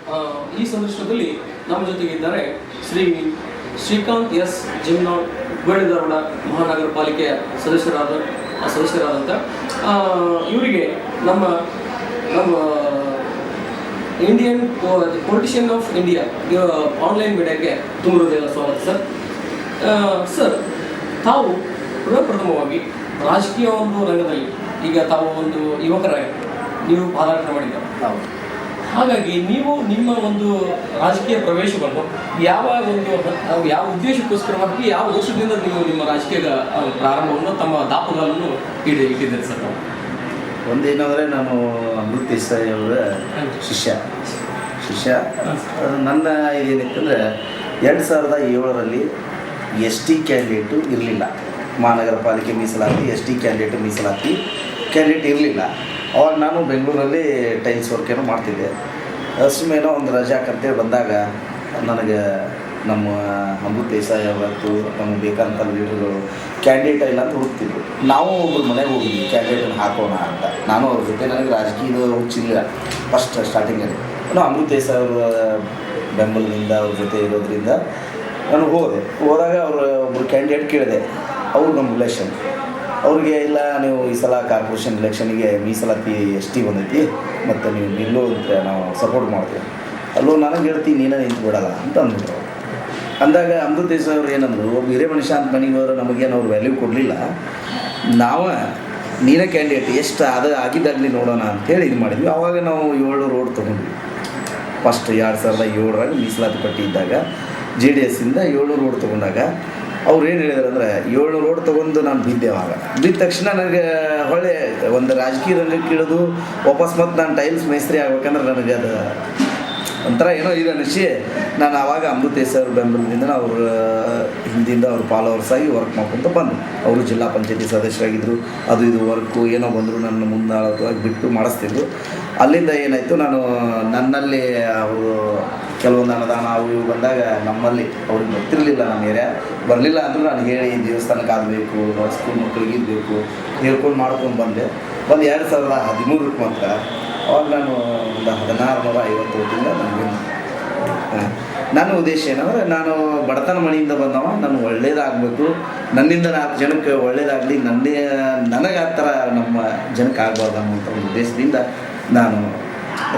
ಈ ಸಂದರ್ಶನದಲ್ಲಿ ನಮ್ಮ ಜೊತೆಗೆ ಇದ್ದಾರೆ ಶ್ರೀ ಶ್ರೀಕಾಂತ್ ಎಸ್ ಜಿಮ್ನಾಳ್ ಹುಬ್ಬಳ್ಳಿ ಧಾರವಾಡ ಮಹಾನಗರ ಪಾಲಿಕೆಯ ಸದಸ್ಯರಾದಂಥ ಇವರಿಗೆ ನಮ್ಮ Indian politician of India online ಮೀಡಿಯಾಕ್ಕೆ ತುಂಬ ಹೃದಯದ ಸ್ವಾಗತ ಸರ್. ಸರ್, ತಾವು ಪ್ರಥಮವಾಗಿ ರಾಜಕೀಯ ಒಂದು ರಂಗದಲ್ಲಿ ಈಗ ತಾವು ಒಂದು ಯುವಕರಾಗಿ ನೀವು ಪಾದಾರ್ಪಣೆ ಮಾಡಿದ್ದಾರೆ. ಹಾಗಾಗಿ ನೀವು ನಿಮ್ಮ ಒಂದು ರಾಜಕೀಯ ಪ್ರವೇಶವನ್ನು ಯಾವ ಉದ್ದೇಶಕ್ಕೋಸ್ಕರವಾಗಿ ಯಾವ ವರ್ಷದಿಂದ ನೀವು ನಿಮ್ಮ ರಾಜಕೀಯ ಪ್ರಾರಂಭವನ್ನು ತಮ್ಮ ದಾಪುಗಾಲನ್ನು ಇಟ್ಟಿದ್ದೀರಿ ಸರ್? ತಾವು ಒಂದೇನಂದರೆ ನಾನು ಅಮೃತ್ ದೇಸಾಯಿ ಅವರ ಶಿಷ್ಯ ನನ್ನ ಏನಿತ್ತಂದರೆ 2007ರಲ್ಲಿ ST ಕ್ಯಾಂಡಿಡೇಟು ಇರಲಿಲ್ಲ. ಮಹಾನಗರ ಪಾಲಿಕೆ ಮೀಸಲಾತಿ ST ಕ್ಯಾಂಡಿಡೇಟ್ ಇರಲಿಲ್ಲ. ಅವಾಗ ನಾನು ಬೆಂಗಳೂರಲ್ಲಿ ಟೈಲ್ಸ್ ವರ್ಕ್ ಏನೋ ಮಾಡ್ತಿದ್ದೆ. ಸುಮ್ಮನೆ ಒಂದು ರಜಾಕಂತೇಳಿ ಬಂದಾಗ ನನಗೆ ನಮ್ಮ ಅಮೃತ್ ದೇಸಾಯಿ ಅವತ್ತು ನಮಗೆ ಬೇಕಂತ ಲೀಡರ್ಗಳು ಕ್ಯಾಂಡಿಡೇಟ್ ಇಲ್ಲ ಅಂತ ಹುಡುಕ್ತಿದ್ರು. ನಾವು ಒಬ್ಬರು ಮನೆಗೆ ಹೋಗಿದ್ವಿ ಕ್ಯಾಂಡಿಡೇಟನ್ನು ಹಾಕೋಣ ಅಂತ. ನಾನು ಅವ್ರ ಜೊತೆ ನನಗೆ ರಾಜಕೀಯದ ಹುಚ್ಚಿಲ್ಲ ಫಸ್ಟ್ ಸ್ಟಾರ್ಟಿಂಗಲ್ಲಿ. ನಾನು ಅಮೃತ್ ದೇಸಾಯಿ ಅವರ ಬೆಂಬಲದಿಂದ ಅವ್ರ ಜೊತೆ ಇರೋದ್ರಿಂದ ನಾನು ಹೋದಾಗ ಒಬ್ಬರು ಕ್ಯಾಂಡಿಡೇಟ್ ಕೇಳಿದೆ. ಅವರು ನಮ್ಮ ರಿಲೇಷನ್. ಅವ್ರಿಗೆ ಇಲ್ಲ, ನೀವು ಈ ಸಲ ಕಾರ್ಪೊರೇಷನ್ ಎಲೆಕ್ಷನಿಗೆ ಮೀಸಲಾತಿ ST ಬಂದೈತಿ ಮತ್ತು ನೀವು ನಿಲ್ಲೋ ಅಂತ ನಾವು ಸಪೋರ್ಟ್ ಮಾಡ್ತೀವಿ. ಅಲ್ಲೋ ನನಗೆ ಹೇಳ್ತೀನಿ, ನೀನೇ ನಿಂತು ಬಿಡಲ್ಲ ಅಂತ ಅಂದ್ಬಿಟ್ರು. ಅಂದಾಗ ಅಮೃತ್ ದೇಸಾಯಿ ಅವ್ರು ಏನಂದರು, ಒಬ್ಬ ಹಿರೇ ಮನುಷ್ಯ ಅಂತ ಮನೆಗೆ ಹೋದ್ರೆ ನಮಗೇನು ಅವ್ರು ವ್ಯಾಲ್ಯೂ ಕೊಡಲಿಲ್ಲ. ನೀನೇ ಕ್ಯಾಂಡಿಡೇಟ್ ಎಷ್ಟು ಆಗಿದ್ದಾಗಲಿ ನೋಡೋಣ ಅಂಥೇಳಿ ಇದು ಮಾಡಿದ್ವಿ. ಆವಾಗ ನಾವು 7 ರೋಡ್ ತೊಗೊಂಡ್ವಿ. ಫಸ್ಟ್ 2007ರಾಗ ಮೀಸಲಾತಿ ಪಟ್ಟಿ ಇದ್ದಾಗ JDSಯಿಂದ 7 ರೋಡ್ ತೊಗೊಂಡಾಗ ಅವ್ರು ಏನು ಹೇಳಿದ್ರು ಅಂದರೆ, 7 ರೋಡ್ ತೊಗೊಂಡು ನಾನು ಬಿದ್ದೆ. ಆವಾಗ ಬಿದ್ದ ತಕ್ಷಣ ನನಗೆ ಹೊಳ್ಳೆ ಒಂದು ರಾಜಕೀಯ ರಂಗಕ್ಕೆ ಇಳಿದು ವಾಪಸ್ ಮತ್ತು ನಾನು ಟೈಲ್ಸ್ ಮೇಸ್ತ್ರಿ ಆಗ್ಬೇಕಂದ್ರೆ ನನಗೆ ಅದು ಒಂಥರ ಏನೋ ಇದು ಅನಿಸಿ ನಾನು ಆವಾಗ ಅಮೃತ್ ದೇಸಾಯಿ ಅವ್ರ ಬೆಂಬಲದಿಂದ ಅವ್ರ ಹಿಂದಿಂದ ಅವ್ರ ಫಾಲೋವರ್ಸ್ ಆಗಿ ವರ್ಕ್ ಮಾಡ್ಕೊತ ಬಂದು. ಅವರು ಜಿಲ್ಲಾ ಪಂಚಾಯತಿ ಸದಸ್ಯರಾಗಿದ್ದರು. ಅದು ಇದು ವರ್ಕು ಏನೋ ಬಂದರು ನನ್ನ ಮುಂದಾಳವಾಗಿ ಬಿಟ್ಟು ಮಾಡಿಸ್ತಿದ್ರು. ಅಲ್ಲಿಂದ ಏನಾಯಿತು, ನನ್ನಲ್ಲಿ ಅವರು ಕೆಲವೊಂದು ಅನುದಾನ ಅವು ಇವು ಬಂದಾಗ ನಮ್ಮಲ್ಲಿ ಅವ್ರಿಗೆ ಗೊತ್ತಿರಲಿಲ್ಲ, ನಮ್ಮ ಏರಿಯಾ ಬರಲಿಲ್ಲ ಅಂದರೂ ನಾನು ಹೇಳಿ ದೇವಸ್ಥಾನಕ್ಕೆ ಆಗಬೇಕು, ಸ್ಕೂಲ್ ಮಕ್ಕಳಿಗೆ ಇರಬೇಕು ಹೇಳ್ಕೊಂಡು ಮಾಡ್ಕೊಂಡು ಬಂದು 2013ಕ್ಕೆ ಮಾತ್ರ. ಅವಾಗ ನಾನು ಒಂದು 1650 ಓಟಿಂದ ನನಗೆ ನನ್ನ ಉದ್ದೇಶ ಏನಂದರೆ, ನಾನು ಬಡತನ ಮನೆಯಿಂದ ಬಂದವ, ನಾನು ಒಳ್ಳೇದಾಗಬೇಕು, ನನ್ನಿಂದ 4 ಜನಕ್ಕೆ ಒಳ್ಳೇದಾಗಲಿ, ನನಗೆ ಆ ಥರ ನಮ್ಮ ಜನಕ್ಕೆ ಆಗಬಾರ್ದು ಅನ್ನೋಂಥ ಒಂದು ಉದ್ದೇಶದಿಂದ ನಾನು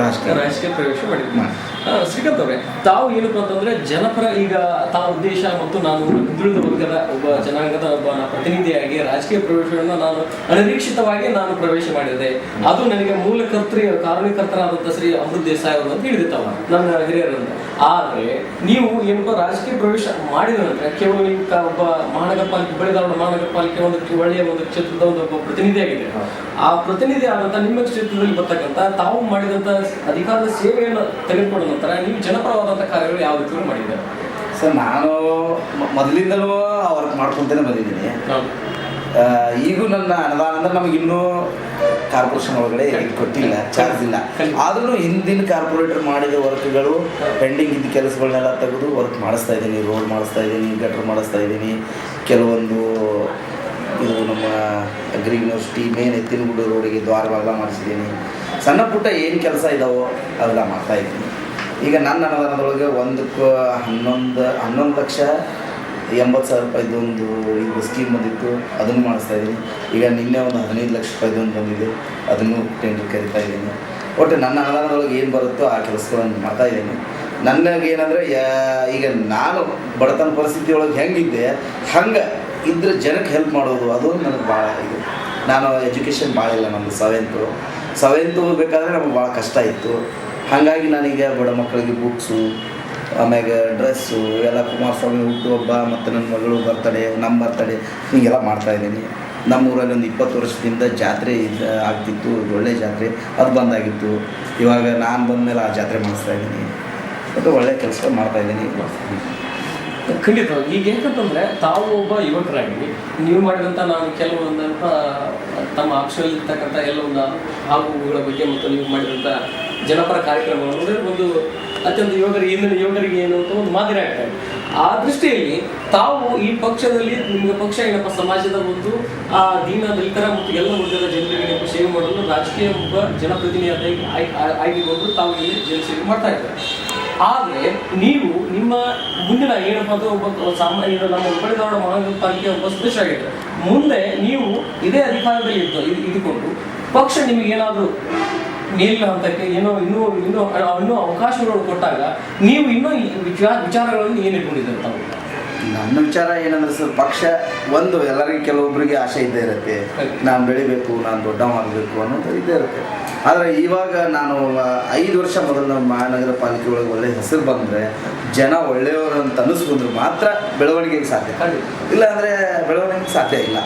ರಾಜಕೀಯ ಪ್ರವೇಶ ಮಾಡಿದ್ವಿ. ಶ್ರೀಕಾಂತ್ ಅವರೇ, ತಾವು ಏನಪ್ಪ ಅಂತಂದ್ರೆ ಜನಪರ ಈಗ ತಾವು ಉದ್ದೇಶ ಮತ್ತು ನಾನು ಹಿಂದುಳಿದ ವರ್ಗದ ಒಬ್ಬ ಜನಾಂಗದ ಒಬ್ಬ ಪ್ರತಿನಿಧಿಯಾಗಿ ರಾಜಕೀಯ ಪ್ರವೇಶವನ್ನು ನಾನು ಅನಿರೀಕ್ಷಿತವಾಗಿ ಪ್ರವೇಶ ಮಾಡಿದೆ. ಅದು ನನಗೆ ಮೂಲ ಕಾರಣಕರ್ತರಾದಂಥ ಶ್ರೀ ಅಮೃತ್ ದೇಸಾಯಿ ಅವರು ಅಂತ ಹೇಳಿದಿತ್ತವ ನನ್ನ ಹಿರಿಯರನ್ನು. ಆದರೆ ನೀವು ಏನಪ್ಪ ರಾಜಕೀಯ ಪ್ರವೇಶ ಮಾಡಿದ ನಂತರ ಕೇವಲ ನೀವು ಒಬ್ಬ ಮಹಾನಗರ ಪಾಲಿಕೆ ಹುಬ್ಬಳ್ಳಿ ಧಾರವಾಡ ಮಹಾನಗರ ಪಾಲಿಕೆ ಒಂದು ಒಳ್ಳೆಯ ಒಂದು ಕ್ಷೇತ್ರದ ಒಬ್ಬ ಪ್ರತಿನಿಧಿಯಾಗಿದೆ. ಆ ಪ್ರತಿನಿಧಿ ಆದಂಥ ನಿಮ್ಮ ಕ್ಷೇತ್ರದಲ್ಲಿ ಬರ್ತಕ್ಕಂಥ ತಾವು ಮಾಡಿದಂಥ ಅಧಿಕಾರದ ಸೇವೆಯನ್ನು ತೆಗೆದುಕೊಂಡ ನಂತರ ನೀವು ಜನಪರವಾದಂಥ ಕಾರ್ಯಗಳು ಯಾವ ರೀತಿ ಮಾಡಿದ್ದಾರೆ ಸರ್? ನಾನು ಮೊದಲಿಂದಲೂ ವರ್ಕ್ ಮಾಡ್ಕೊತಾನೆ ಬಂದಿದ್ದೀನಿ. ಈಗೂ ನನ್ನ ಅನುದಾನ ಅಂದರೆ ನಮಗಿನ್ನೂ ಕಾರ್ಪೊರೇಷನ್ ಒಳಗಡೆ ಕೊಟ್ಟಿಲ್ಲ, ಚಾರ್ಜ್ ಇಲ್ಲ. ಆದ್ರೂ ಹಿಂದಿನ ಕಾರ್ಪೊರೇಟರ್ ಮಾಡಿದ ವರ್ಕ್ಗಳು ಪೆಂಡಿಂಗ್ ಇದ್ದ ಕೆಲಸಗಳನ್ನೆಲ್ಲ ತೆಗೆದು ವರ್ಕ್ ಮಾಡಿಸ್ತಾ ಇದ್ದೀನಿ. ರೋಡ್ ಮಾಡಿಸ್ತಾ ಇದ್ದೀನಿ, ಗಟ್ರ್ ಮಾಡಿಸ್ತಾ ಇದ್ದೀನಿ. ಕೆಲವೊಂದು ಇದು ನಮ್ಮ ಅಗ್ರಿ ಯೂನಿವರ್ಸಿಟಿ ಮೇನ್ ಎತ್ತಿನಗುಡಿ ರೋಡಿಗೆ ದ್ವಾರವೆಲ್ಲ ಮಾಡಿಸಿದ್ದೀನಿ. ಸಣ್ಣ ಪುಟ್ಟ ಏನು ಕೆಲಸ ಇದ್ದಾವೋ ಅವೆಲ್ಲ ಮಾಡ್ತಾಯಿದ್ದೀನಿ. ಈಗ ನನ್ನ ಅನುದಾನದೊಳಗೆ ಒಂದಕ್ಕೆ 11,80,000 ರೂಪಾಯಿದೊಂದು ಇದು ಸ್ಕೀಮ್ ಬಂದಿತ್ತು, ಅದನ್ನು ಮಾಡಿಸ್ತಾಯಿದ್ದೀನಿ. ಈಗ ನಿನ್ನೆ ಒಂದು 15 ಲಕ್ಷ ರೂಪಾಯಿದೊಂದು ಬಂದಿದೆ, ಅದನ್ನು ಟೆಂಡರ್ ಕರಿತಾ ಇದ್ದೀನಿ. ಒಟ್ಟು ನನ್ನ ಅನುದಾನದೊಳಗೆ ಏನು ಬರುತ್ತೋ ಆ ಕೆಲಸಗಳನ್ನು ಮಾಡ್ತಾಯಿದ್ದೀನಿ. ನನಗೇನಂದರೆ, ಈಗ ನಾನು ಬಡತನ ಪರಿಸ್ಥಿತಿ ಒಳಗೆ ಹೆಂಗಿದ್ದೆ ಹಂಗೆ ಇದ್ರೆ ಜನಕ್ಕೆ ಹೆಲ್ಪ್ ಮಾಡೋದು, ಅದು ನನಗೆ ಭಾಳ ಇದು. ನಾನು ಎಜುಕೇಷನ್ ಭಾಳ ಇಲ್ಲ, ನಮ್ಮದು 7th ಓದಬೇಕಾದ್ರೆ ನಮಗೆ ಭಾಳ ಕಷ್ಟ ಇತ್ತು. ಹಾಗಾಗಿ ನಾನೀಗ ಬಡ ಮಕ್ಕಳಿಗೆ ಬುಕ್ಸು, ಆಮ್ಯಾಗ ಡ್ರೆಸ್ಸು ಎಲ್ಲ ಕುಮಾರಸ್ವಾಮಿ ಹುಟ್ಟುಹಬ್ಬ ಮತ್ತು ನನ್ನ ಮಗಳು ಬರ್ತಡೇ, ನಮ್ಮ ಬರ್ತಡೇ ಹೀಗೆಲ್ಲ ಮಾಡ್ತಾಯಿದ್ದೀನಿ. ನಮ್ಮೂರಲ್ಲಿ ಒಂದು 20 ವರ್ಷದಿಂದ ಜಾತ್ರೆ ಆಗ್ತಿತ್ತು, ಒಳ್ಳೆ ಜಾತ್ರೆ, ಅದು ಬಂದಾಗಿತ್ತು. ಇವಾಗ ನಾನು ಬಂದಮೇಲೆ ಆ ಜಾತ್ರೆ ಮಾಡಿಸ್ತಾಯಿದ್ದೀನಿ ಮತ್ತು ಒಳ್ಳೆಯ ಕೆಲಸ ಮಾಡ್ತಾಯಿದ್ದೀನಿ. ಖಂಡಿತವಾಗಿ ಈಗ ಯಾಕಂತಂದ್ರೆ ತಾವು ಒಬ್ಬ ಯುವಕರಾಗಿ ನೀವು ಮಾಡಿದಂಥ ನಾನು ಕೆಲವೊಂದಂಥ ತಮ್ಮ ಆಕ್ಷರಲ್ಲಿರ್ತಕ್ಕಂಥ ಎಲ್ಲವೊಂದು ಆಗುಗಳ ಬಗ್ಗೆ ಮತ್ತು ನೀವು ಮಾಡಿದಂಥ ಜನಪರ ಕಾರ್ಯಕ್ರಮಗಳು ಅಂದರೆ ಒಂದು ಅತ್ಯಂತ ಯುವಕರಿಗೆ ಏನು ಅಂತ ಒಂದು ಮಾದರಿ ಆಗ್ತದೆ. ಆ ದೃಷ್ಟಿಯಲ್ಲಿ ತಾವು ಈ ಪಕ್ಷದಲ್ಲಿ ನಿಮಗೆ ಪಕ್ಷ ಏನಪ್ಪ ಸಮಾಜದ ಒಂದು ದೀನ ದಲಿತರ ಮತ್ತು ಎಲ್ಲ ವರ್ಗದ ಜನರಿಗೆ ನೀವು ಸೇವೆ ಮಾಡಲು ರಾಜಕೀಯ ಒಬ್ಬ ಜನಪ್ರತಿನಿಧಿಯಾಗಿ ಆಯ್ಕೆಗೊಂಡು ತಾವು ಇಲ್ಲಿ ಜನಸೇವೆ ಮಾಡ್ತಾ ಇದ್ದಾರೆ. ಆದರೆ ನೀವು ನಿಮ್ಮ ಮುಂದಿನ ಏನಪ್ಪ ಅಂದ್ರೆ ಒಬ್ಬ ಸಾಮಾನ್ಯ ನಮ್ಮ ಹುಬ್ಬಳ್ಳಿ ಧಾರವಾಡ ಮಹಾನಗರ ಪಾಲಿಕೆ ಒಬ್ಬ ಸದಸ್ಯ ಆಗಿದ್ದಾರೆ. ಮುಂದೆ ನೀವು ಇದೇ ಅಧಿಕಾರದಲ್ಲಿ ಇದ್ದುಕೊಂಡು ಪಕ್ಷ ನಿಮಗೆ ಏನಾದರೂ ಮೇಲಿನ ಹಂತಕ್ಕೆ ಇನ್ನೂ ಅವಕಾಶಗಳು ಕೊಟ್ಟಾಗ ನೀವು ಇನ್ನೂ ವಿಚಾರಗಳನ್ನು ಏನು ಇಟ್ಕೊಂಡಿದ್ದಾರೆ ತಾವು? ನನ್ನ ವಿಚಾರ ಏನಂದ್ರೆ ಸರ್, ಪಕ್ಷ ಒಂದು ಎಲ್ಲರಿಗೂ ಕೆಲವೊಬ್ಬರಿಗೆ ಆಸೆ ಇದ್ದೇ ಇರುತ್ತೆ, ನಾನು ಬೆಳಿಬೇಕು, ನಾನು ದೊಡ್ಡ ಮಾಡಬೇಕು ಅನ್ನೋದು ಇದ್ದೇ ಇರುತ್ತೆ. ಆದರೆ ಇವಾಗ ನಾನು 5 ವರ್ಷ ಮೊದಲು ನಮ್ಮ ಮಹಾನಗರ ಪಾಲಿಕೆ ಒಳಗೆ ಒಳ್ಳೆ ಹೆಸರು ಬಂದರೆ ಜನ ಒಳ್ಳೆಯವರು ಅಂತ ಅನ್ನಿಸ್ಕೊಂಡ್ರೆ ಮಾತ್ರ ಬೆಳವಣಿಗೆಗೆ ಸಾಧ್ಯ, ಇಲ್ಲ ಅಂದರೆ ಬೆಳವಣಿಗೆಗೆ ಸಾಧ್ಯ ಇಲ್ಲ.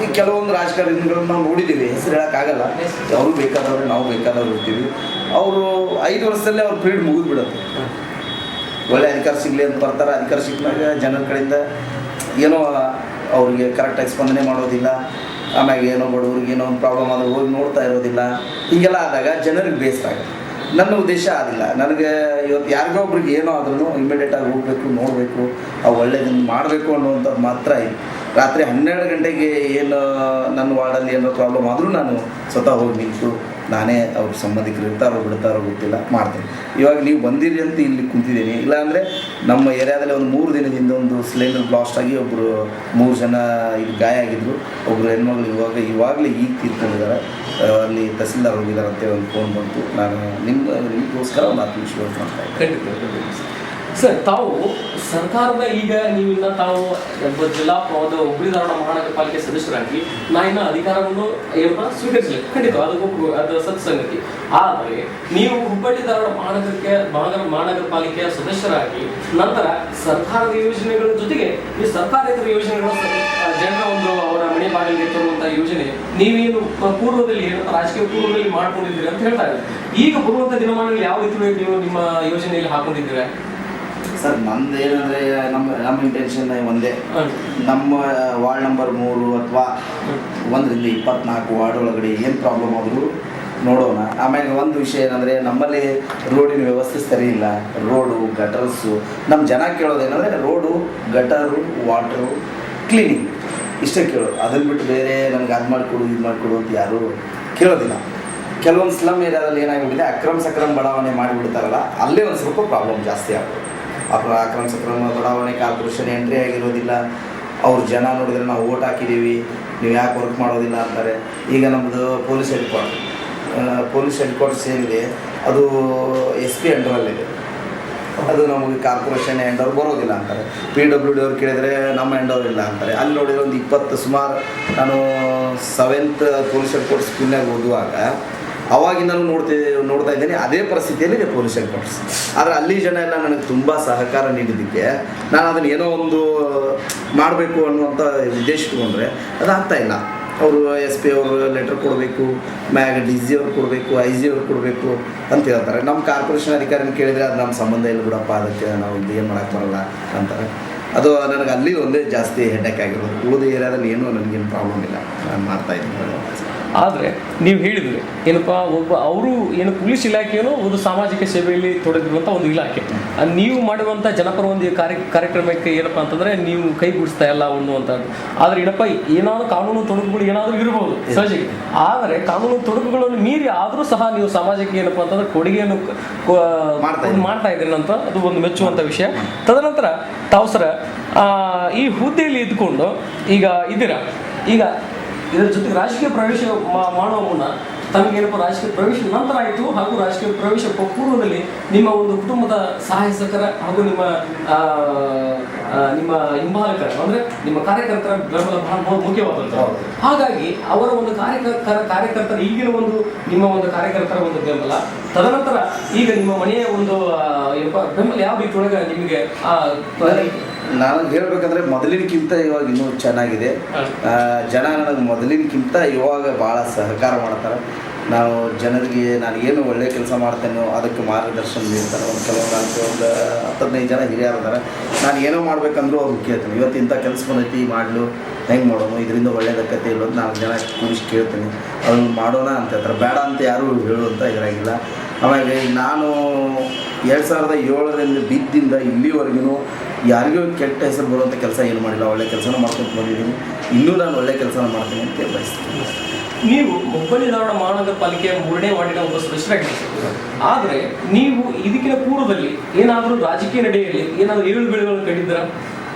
ಈ ಕೆಲವೊಂದು ರಾಜಕಾರಣಿಗಳನ್ನು ನಾವು ನೋಡಿದ್ದೀವಿ, ಹೆಸರು ಹೇಳೋಕ್ಕಾಗಲ್ಲ, ಅವರು ಬೇಕಾದವ್ರು ನಾವು ಬೇಕಾದವ್ರು ಇರ್ತೀವಿ. ಅವರು 5 ವರ್ಷದಲ್ಲೇ ಅವ್ರ ಪೀರಿಯಡ್ ಮುಗಿದ್ಬಿಡುತ್ತೆ. ಒಳ್ಳೆ ಅಧಿಕಾರ ಸಿಗಲಿ ಅಂತ ಬರ್ತಾರೆ, ಅಧಿಕಾರ ಸಿಕ್ಕಿದಾಗ ಜನರ ಕಡೆಯಿಂದ ಏನೋ ಅವ್ರಿಗೆ ಕರೆಕ್ಟಾಗಿ ಸ್ಪಂದನೆ ಮಾಡೋದಿಲ್ಲ. ಆಮ್ಯಾಗ ಏನೋ ಬಡವ್ರಿಗೆ ಏನೋ ಒಂದು ಪ್ರಾಬ್ಲಮ್ ಆದರೂ ಹೋಗಿ ನೋಡ್ತಾ ಇರೋದಿಲ್ಲ. ಹೀಗೆಲ್ಲ ಆದಾಗ ಜನರಿಗೆ ಬೇಸರ ಆಗುತ್ತೆ. ನನ್ನ ಉದ್ದೇಶ ಆದಿಲ್ಲ. ನನಗೆ ಇವತ್ತು ಯಾರಿಗೋ ಒಬ್ರಿಗೆ ಏನೋ ಆದ್ರೂ ಇಮಿಡಿಯೇಟಾಗಿ ಹೋಗಬೇಕು, ನೋಡಬೇಕು, ಅವು ಒಳ್ಳೆಯದನ್ನು ಮಾಡಬೇಕು ಅನ್ನುವಂಥದ್ದು ಮಾತ್ರ ಇದೆ. ರಾತ್ರಿ 12 ಗಂಟೆಗೆ ಏನು ನನ್ನ ವಾರ್ಡಲ್ಲಿ ಏನೋ ಪ್ರಾಬ್ಲಮ್ ಆದರೂ ನಾನು ಸ್ವತಃ ಹೋಗಿ ನಿಂತು ನಾನೇ ಅವ್ರ ಸಂಬಂಧಿಕರು ಇರ್ತಾರೋ ಬಿಡ್ತಾರೋ ಗೊತ್ತಿಲ್ಲ ಮಾಡ್ತೇನೆ. ಇವಾಗ ನೀವು ಬಂದಿರಿ ಅಂತ ಇಲ್ಲಿ ಕುಂತಿದ್ದೀನಿ, ಇಲ್ಲಾಂದರೆ ನಮ್ಮ ಏರಿಯಾದಲ್ಲಿ ಒಂದು 3 ದಿನದಿಂದ ಒಂದು ಸಿಲಿಂಡರ್ ಬ್ಲಾಸ್ಟ್ ಆಗಿ ಒಬ್ಬರು 3 ಜನ ಇಲ್ಲಿ ಗಾಯ ಆಗಿದ್ದರು. ಒಬ್ಬರು ಹೆಣ್ಮಗಳು ಇವಾಗಲೇ ಈಗ ತೀರ್ಕೊಂಡಿದ್ದಾರೆ. ಅಲ್ಲಿ ತಹಸೀಲ್ದಾರ್ ಹೋಗಿದ್ದಾರೆ ಅಂತೇಳಿ ಒಂದು ಫೋನ್ ಬಂತು. ನಾನು ನಿಮಗೋಸ್ಕರ ಒಂದು 10 ನಿಮಿಷ ವೇಟ್ ಮಾಡ್ತಾ ಇದ್ದೀನಿ. ಸರ್, ತಾವು ಸರ್ಕಾರದ ಈಗ ನೀವಿನ್ನ ತಾವು ಜಿಲ್ಲಾ ಹುಬ್ಬಳ್ಳಿ ಧಾರವಾಡ ಮಹಾನಗರ ಪಾಲಿಕೆ ಸದಸ್ಯರಾಗಿ ಇನ್ನು ಅಧಿಕಾರವನ್ನು ಸ್ವೀಕರಿಸಲಿ, ಖಂಡಿತ ಅದು ಸತ್ಸಂಗತಿ. ಆದರೆ ನೀವು ಹುಬ್ಬಳ್ಳಿ ಧಾರವಾಡ ಮಹಾನಗರ ಪಾಲಿಕೆಯ ಸದಸ್ಯರಾಗಿ ನಂತರ ಸರ್ಕಾರದ ಯೋಜನೆಗಳ ಜೊತೆಗೆ ಈ ಸರ್ಕಾರೇತರ ಯೋಜನೆಗಳ ಜನರ ಒಂದು ಅವರ ಮನೆ ಬಾಗಿಲಿಗೆ ತರುವಂತಹ ಯೋಜನೆ ನೀವೇನು ಪೂರ್ವದಲ್ಲಿ ರಾಜಕೀಯ ಪೂರ್ವದಲ್ಲಿ ಮಾಡ್ಕೊಂಡಿದ್ದೀರಿ ಅಂತ ಹೇಳ್ತಾ ಇದ್ದಾರೆ. ಈಗ ಬರುವಂತಹ ದಿನಮಾನಗಳಲ್ಲಿ ಯಾವ ರೀತಿ ನೀವು ನಿಮ್ಮ ಯೋಜನೆಯಲ್ಲಿ ಹಾಕೊಂಡಿದ್ದೀರಾ? ಸರ್, ನಂದು ಏನಂದರೆ ನಮ್ಮ ಇಂಟೆನ್ಷನ್ ಒಂದೇ. ನಮ್ಮ ವಾರ್ಡ್ ನಂಬರ್ 3 ಅಥವಾ 1ರಿಂದ 24 ವಾರ್ಡ್ ಒಳಗಡೆ ಏನು ಪ್ರಾಬ್ಲಮ್ ಆದರೂ ನೋಡೋಣ. ಆಮೇಲೆ ಒಂದು ವಿಷಯ ಏನಂದರೆ, ನಮ್ಮಲ್ಲಿ ರೋಡಿನ ವ್ಯವಸ್ಥೆ ಸರಿ ಇಲ್ಲ. ರೋಡು, ಗಟರ್ಸು, ನಮ್ಮ ಜನ ಕೇಳೋದೇನೆಂದರೆ ರೋಡು, ಗಟರು, ವಾಟರು, ಕ್ಲೀನಿಂಗ್ ಇಷ್ಟೇ ಕೇಳೋದು. ಅದನ್ನು ಬಿಟ್ಟು ಬೇರೆ ನನಗೆ ಅದು ಮಾಡಿಕೊಡು ಇದು ಮಾಡಿಕೊಡು ಅಂತ ಯಾರೂ ಕೇಳೋದಿಲ್ಲ. ಕೆಲವೊಂದು ಸ್ಲಮ್ ಏರಿಯಾದಲ್ಲಿ ಏನಾಗಿಬಿಟ್ಟಿದೆ, ಅಕ್ರಮ ಬಡಾವಣೆ ಮಾಡಿಬಿಡ್ತಾರಲ್ಲ, ಅಲ್ಲೇ ಒಂದು ಸ್ವಲ್ಪ ಪ್ರಾಬ್ಲಮ್ ಜಾಸ್ತಿ ಆಗೋದು. ಅಕ್ರಮ ಬಡಾವಣೆ ಕಾರ್ಪೊರೇಷನ್ ಎಂಟ್ರಿ ಆಗಿರೋದಿಲ್ಲ. ಅವ್ರ ಜನ ನೋಡಿದರೆ ನಾವು ಓಟ್ ಹಾಕಿದ್ದೀವಿ, ನೀವು ಯಾಕೆ ವರ್ಕ್ ಮಾಡೋದಿಲ್ಲ ಅಂತಾರೆ. ಈಗ ನಮ್ಮದು ಪೊಲೀಸ್ ಹೆಡ್ ಕ್ವಾರ್ಟರ್ಸ್ ಏನಿದೆ ಅದು SP ಅಂಡರಲ್ಲಿದೆ. ಅದು ನಮಗೆ ಕಾರ್ಪೊರೇಷನ್ ಎಂಡವ್ರು ಬರೋದಿಲ್ಲ ಅಂತಾರೆ. PWD ಅವ್ರು ಕೇಳಿದರೆ ನಮ್ಮ ಎಂಡವ್ರು ಇಲ್ಲ ಅಂತಾರೆ. ಅಲ್ಲಿ ನೋಡಿದರೆ ಒಂದು 20 ಸುಮಾರು ನಾನು 7th ಪೊಲೀಸ್ ಹೆಡ್ ಕ್ವಾರ್ಟರ್ಸ್ ಸ್ಕೂಲ್ನಾಗ ಓದುವಾಗ ಅವಾಗಿಂದಲೂ ನೋಡ್ತಾ ಇದ್ದೀನಿ. ಅದೇ ಪರಿಸ್ಥಿತಿಯಲ್ಲಿ ಇದೆ ಪೊಲೀಸ್ ಹೆಡ್ ಕ್ವಾರ್ಟರ್ಸ್. ಆದರೆ ಅಲ್ಲಿ ಜನ ಎಲ್ಲ ನನಗೆ ತುಂಬ ಸಹಕಾರ ನೀಡಿದ್ದಕ್ಕೆ ನಾನು ಅದನ್ನು ಏನೋ ಒಂದು ಮಾಡಬೇಕು ಅನ್ನುವಂಥ ಉದ್ದೇಶ ಇಟ್ಕೊಂಡ್ರೆ ಅದು ಆಗ್ತಾಯಿಲ್ಲ. ಅವರು SP ಅವರು ಲೆಟ್ರ್ ಕೊಡಬೇಕು, ಮ್ಯಾಗ DG ಅವ್ರು ಕೊಡಬೇಕು, IG ಅವ್ರು ಕೊಡಬೇಕು ಅಂತ ಹೇಳ್ತಾರೆ. ನಮ್ಮ ಕಾರ್ಪೊರೇಷನ್ ಅಧಿಕಾರಿನ ಕೇಳಿದರೆ ಅದು ನಮ್ಮ ಸಂಬಂಧ ಇಲ್ಲ ಬಿಡಪ್ಪ, ಅದಕ್ಕೆ ನಾವು ಇಲ್ಲಿ ಏನು ಮಾಡೋಕ್ಕೆ ಬರೋಲ್ಲ ಅಂತಾರೆ. ಅದು ನನಗೆ ಅಲ್ಲಿ ಒಂದೇ ಜಾಸ್ತಿ ಹೆಡ್ಡೇಕ್ ಆಗಿರೋದು. ಉಳಿದ ಏರಿಯಾದಲ್ಲಿ ಏನೂ ನನಗೇನು ಪ್ರಾಬ್ಲಮ್ ಇಲ್ಲ, ನಾನು ಮಾಡ್ತಾಯಿದ್ದೀನಿ. ಆದರೆ ನೀವು ಹೇಳಿದ್ರಿ ಏನಪ್ಪ, ಅವರು ಏನು ಪೊಲೀಸ್ ಇಲಾಖೆಯೂ ಒಂದು ಸಾಮಾಜಿಕ ಸೇವೆಯಲ್ಲಿ ತೊಡಗಿರುವಂಥ ಒಂದು ಇಲಾಖೆ. ನೀವು ಮಾಡುವಂಥ ಜನಪರ ಒಂದು ಕಾರ್ಯಕ್ರಮಕ್ಕೆ ಏನಪ್ಪ ಅಂತಂದರೆ ನೀವು ಕೈಗೂಡಿಸ್ತಾ ಇಲ್ಲ ಅನ್ನುವಂಥದ್ದು. ಆದರೆ ಏನಪ್ಪ, ಏನಾದರೂ ಕಾನೂನು ತೊಡಕುಗಳು ಏನಾದರೂ ಇರ್ಬೋದು ಸಹಜವಾಗಿ. ಆದರೆ ಕಾನೂನು ತೊಡಕುಗಳನ್ನು ಮೀರಿ ಆದರೂ ಸಹ ನೀವು ಸಮಾಜಕ್ಕೆ ಏನಪ್ಪ ಅಂತಂದರೆ ಕೊಡುಗೆಯನ್ನು ಮಾಡ್ತಾ ಇದ್ದೀರಿ ಅಂತ ಅದು ಒಂದು ಮೆಚ್ಚುವಂಥ ವಿಷಯ. ತದನಂತರ ತಾವು ಸರ ಈ ಹುದ್ದೆಯಲ್ಲಿ ಇದ್ಕೊಂಡು ಈಗ ಇದ್ದೀರಾ. ಈಗ ಇದರ ಜೊತೆಗೆ ರಾಜಕೀಯ ಪ್ರವೇಶ ಮಾಡುವ ಮುನ್ನ ತಮಗೇನಪ್ಪ ರಾಜಕೀಯ ಪ್ರವೇಶ ನಂತರ ಆಯಿತು ಹಾಗೂ ರಾಜಕೀಯ ಪ್ರವೇಶ ಪೂರ್ವದಲ್ಲಿ ನಿಮ್ಮ ಒಂದು ಕುಟುಂಬದ ಸಹಾಯಕರ ಹಾಗೂ ನಿಮ್ಮ ಹಿಂಬಾಲಕರ ಅಂದರೆ ನಿಮ್ಮ ಕಾರ್ಯಕರ್ತರ ಬೆಂಬಲ ಬಹಳ ಮುಖ್ಯವಾದಂಥ. ಹಾಗಾಗಿ ಅವರ ಒಂದು ಕಾರ್ಯಕರ್ತರ ಈಗಿನ ಒಂದು ನಿಮ್ಮ ಒಂದು ಕಾರ್ಯಕರ್ತರ ಒಂದು ಬೆಂಬಲ, ತದನಂತರ ಈಗ ನಿಮ್ಮ ಮನೆಯ ಒಂದು ಬೆಂಬಲ ಯಾವ ರೀತಿ ಒಳಗೆ ನಿಮಗೆ ನಾನು ಹೇಳ್ಬೇಕಂದ್ರೆ ಮೊದಲಿನಕ್ಕಿಂತ ಇವಾಗ ಇನ್ನೂ ಚೆನ್ನಾಗಿದೆ. ಜನ ನನಗೆ ಮೊದಲಿನಕ್ಕಿಂತ ಇವಾಗ ಭಾಳ ಸಹಕಾರ ಮಾಡ್ತಾರೆ. ನಾವು ಜನರಿಗೆ ನಾನು ಏನು ಒಳ್ಳೆಯ ಕೆಲಸ ಮಾಡ್ತೇನೋ ಅದಕ್ಕೆ ಮಾರ್ಗದರ್ಶನ ನೀಡ್ತಾರೆ. ಒಂದು ಒಂದು 10-15 ಜನ ಹಿರಿಯರು ಇದ್ದಾರೆ. ನಾನು ಏನೋ ಮಾಡ್ಬೇಕಂದ್ರೂ ಅವ್ರು ಕೇಳ್ತೀನಿ, ಇವತ್ತು ಇಂಥ ಕೆಲಸ ಬಂದೈತಿ ಮಾಡಲು ಹೆಂಗೆ ಮಾಡೋಣ, ಇದರಿಂದ ಒಳ್ಳೇದಕ್ಕತ್ತೆ ಇಲ್ಲೋದು 4 ಜನ ಕೂರಿಸಿ ಕೇಳ್ತೀನಿ, ಅದನ್ನು ಮಾಡೋಣ ಅಂತ ಹೇಳ್ತಾರೆ. ಬೇಡ ಅಂತ ಯಾರೂ ಹೇಳುವಂಥ ಇರಾಗಿಲ್ಲ. ಆಮೇಲೆ ನಾನು 2007ರಿಂದ ಬಿದ್ದಿಂದ ಇಲ್ಲಿವರೆಗೂ ಯಾರಿಗೂ ಕೆಟ್ಟ ಹೆಸರು ಬರುವಂಥ ಕೆಲಸ ಏನು ಮಾಡಿಲ್ಲ. ಒಳ್ಳೆ ಕೆಲಸನೂ ಮಾಡ್ಕೊಂಡು ಬಂದಿದ್ದೀನಿ, ಇನ್ನೂ ನಾನು ಒಳ್ಳೆ ಕೆಲಸನ ಮಾಡ್ತೀನಿ ಅಂತ ಬಯಸ್ತೀನಿ. ನೀವು ಹುಬ್ಬಳ್ಳಿ ಧಾರವಾಡ ಮಹಾನಗರ ಪಾಲಿಕೆಯ 3ನೇ ವಾರ್ಡಿನ ಒಬ್ಬ ಸದಸ್ಯರಾಗಿರ್ತೀರಿ. ಆದರೆ ನೀವು ಇದಕ್ಕಿಂತ ಪೂರ್ವದಲ್ಲಿ ಏನಾದರೂ ರಾಜಕೀಯ ನಡೆಯಲ್ಲಿ ಏನಾದರೂ ಏಳು ಬೀಳುಗಳನ್ನು ಕಂಡಿದ್ದೀರಾ?